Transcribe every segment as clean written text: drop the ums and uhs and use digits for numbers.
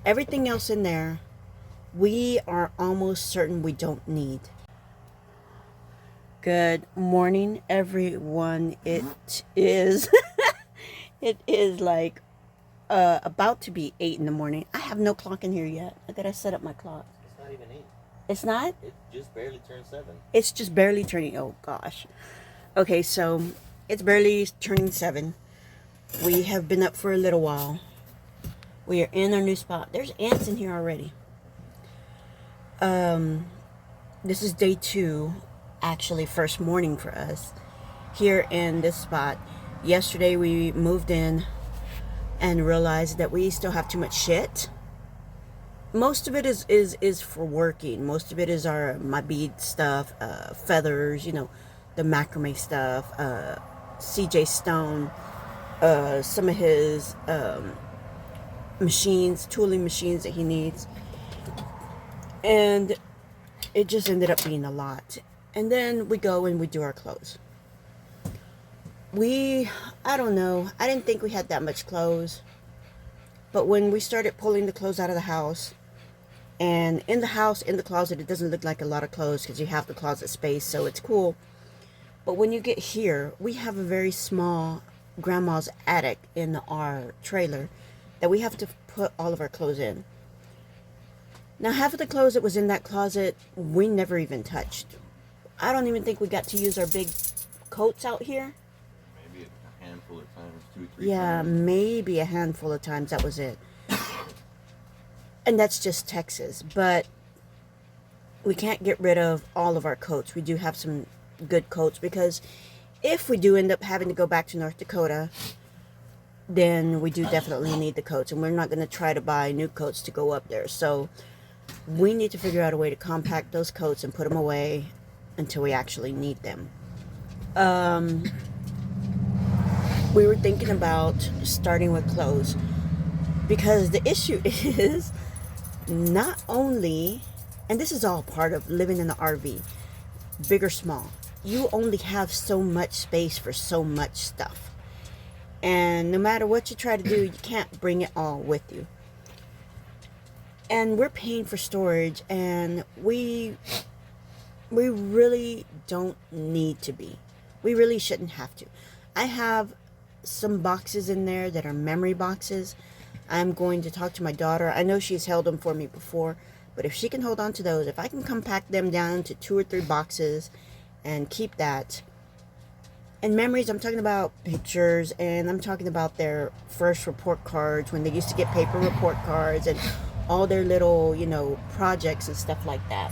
Everything else in there, we are almost certain we don't need. Good morning, everyone. It is it is like about to be 8 in the morning. I have no clock in here yet. I gotta set up my clock. It's not even 8. It's not? It just barely turned 7. It's just barely turning. Oh gosh. Okay, so it's barely turning 7. We have been up for a little while. We are in our new spot. There's ants in here already. This is day 2, actually first morning for us here in this spot. Yesterday we moved in and realized that we still have too much shit. Most of it is for working. Most of it is my bead stuff, feathers, the macrame stuff, CJ Stone, some of his machines, tooling machines that he needs. And it just ended up being a lot. And then we go and we do our clothes. I don't know, I didn't think we had that much clothes. But when we started pulling the clothes out of the house, and in the house, in the closet, it doesn't look like a lot of clothes because you have the closet space, so it's cool. But when you get here, we have a very small grandma's attic in our trailer that we have to put all of our clothes in. Now, half of the clothes that was in that closet, we never even touched. I don't even think we got to use our big coats out here. Maybe a handful of times, 2 or 3 Yeah, times. maybe a handful of times, that was it. And that's just Texas. But we can't get rid of all of our coats. We do have some good coats because if we do end up having to go back to North Dakota, then we do definitely need the coats. And we're not going to try to buy new coats to go up there. So we need to figure out a way to compact those coats and put them away until we actually need them. We were thinking about starting with clothes because the issue is not only, and this is all part of living in the RV, big or small, you only have so much space for so much stuff. And no matter what you try to do, you can't bring it all with you. And we're paying for storage, and we really don't need to be. We really shouldn't have to. I have some boxes in there that are memory boxes. I'm going to talk to my daughter. I know she's held them for me before, but if she can hold on to those, if I can compact them down to 2 or 3 boxes and keep that. And memories, I'm talking about pictures, and I'm talking about their first report cards when they used to get paper report cards and all their little, projects and stuff like that.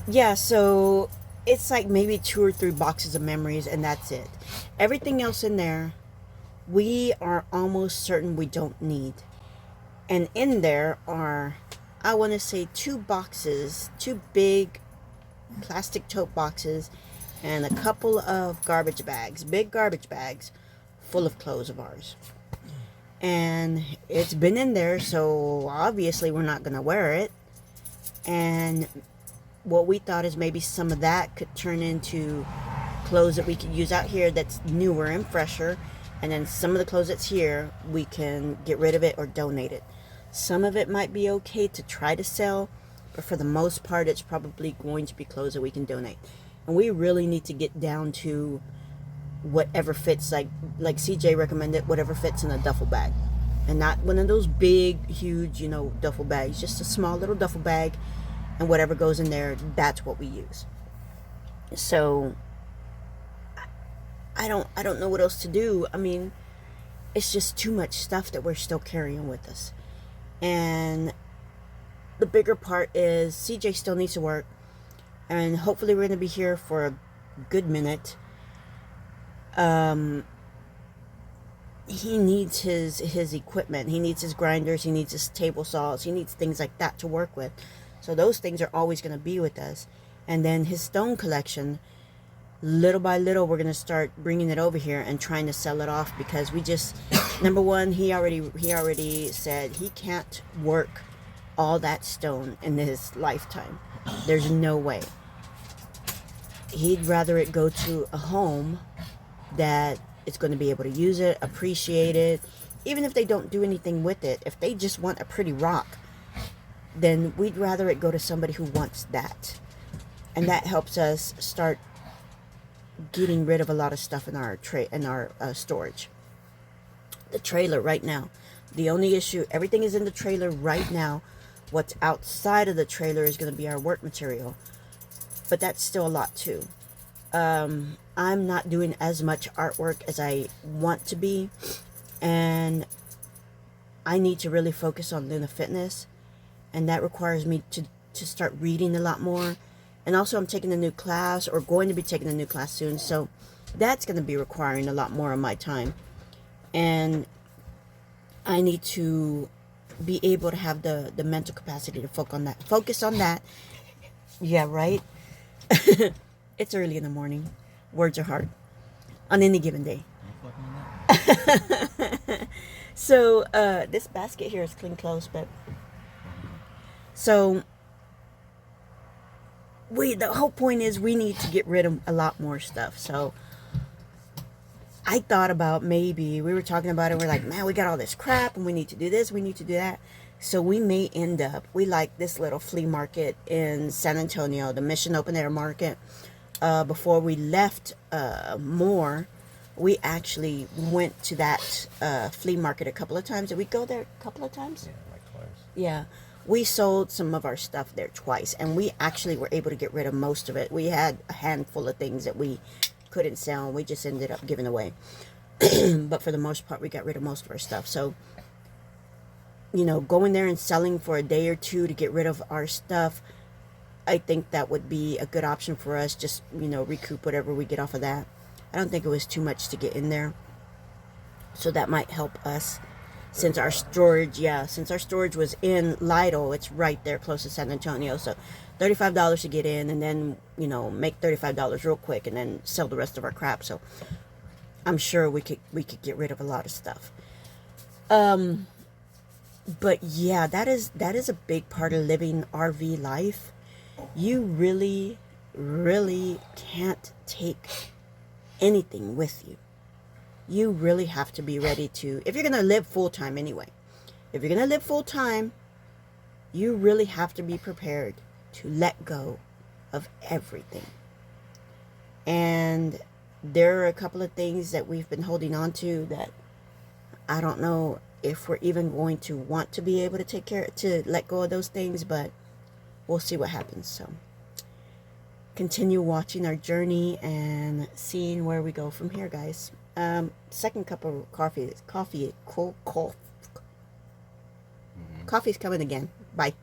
Yeah, so it's like maybe 2 or 3 boxes of memories, and that's it. Everything else in there, we are almost certain we don't need. And in there are, I want to say, 2 boxes, 2 big plastic tote boxes, and a couple of garbage bags, big garbage bags, full of clothes of ours. And it's been in there, so obviously we're not going to wear it. And what we thought is maybe some of that could turn into clothes that we could use out here that's newer and fresher. And then some of the clothes that's here, we can get rid of it or donate it. Some of it might be okay to try to sell, but for the most part, it's probably going to be clothes that we can donate. And we really need to get down to whatever fits, like CJ recommended, whatever fits in a duffel bag. And not one of those big, huge, duffel bags. Just a small little duffel bag, and whatever goes in there, that's what we use. So I don't know what else to do. I mean, it's just too much stuff that we're still carrying with us. And the bigger part is CJ still needs to work, and hopefully we're going to be here for a good minute. He needs his equipment. He needs his grinders. He needs his table saws. He needs things like that to work with. So those things are always going to be with us. And then his stone collection, little by little, we're going to start bringing it over here and trying to sell it off, because we just, number one, he already said he can't work all that stone in his lifetime. There's no way. He'd rather it go to a home that is going to be able to use it, appreciate it, even if they don't do anything with it, if they just want a pretty rock, then we'd rather it go to somebody who wants that. And that helps us start getting rid of a lot of stuff in our storage. The trailer right now, the only issue, everything is in the trailer right now. What's outside of the trailer is going to be our work material, but that's still a lot too. I'm not doing as much artwork as I want to be, and I need to really focus on Luna Fitness, and that requires me to start reading a lot more. And also I'm taking a new class, or going to be taking a new class soon, so that's going to be requiring a lot more of my time. And I need to be able to have the mental capacity to focus on that. Yeah, right? It's early in the morning. Words are hard on any given day. So this basket here is clean clothes, but so the whole point is we need to get rid of a lot more stuff. So I thought about, maybe we were talking about it, we're like, man, we got all this crap and we need to do this, we need to do that. So we may end up, we like this little flea market in San Antonio, the Mission Open Air Market. Before we left Moore, we actually went to that flea market a couple of times. Did we go there a couple of times? Yeah, like twice. Yeah. We sold some of our stuff there twice, and we actually were able to get rid of most of it. We had a handful of things that we couldn't sell, and we just ended up giving away. But for the most part, we got rid of most of our stuff. So, going there and selling for a day or two to get rid of our stuff, I think that would be a good option for us. Just, recoup whatever we get off of that. I don't think it was too much to get in there. So that might help us. Since our storage was in Lytle, it's right there close to San Antonio. So $35 to get in, and then, make $35 real quick, and then sell the rest of our crap. So I'm sure we could get rid of a lot of stuff. But yeah, that is a big part of living RV life. You really, really can't take anything with you. You really have to be ready to, if you're going to live full-time anyway, if you're going to live full-time, you really have to be prepared to let go of everything. And there are a couple of things that we've been holding on to that I don't know if we're even going to want to be able to let go of those things, but we'll see what happens. So continue watching our journey and seeing where we go from here, guys. Second cup of coffee. Coffee's coming again. Bye.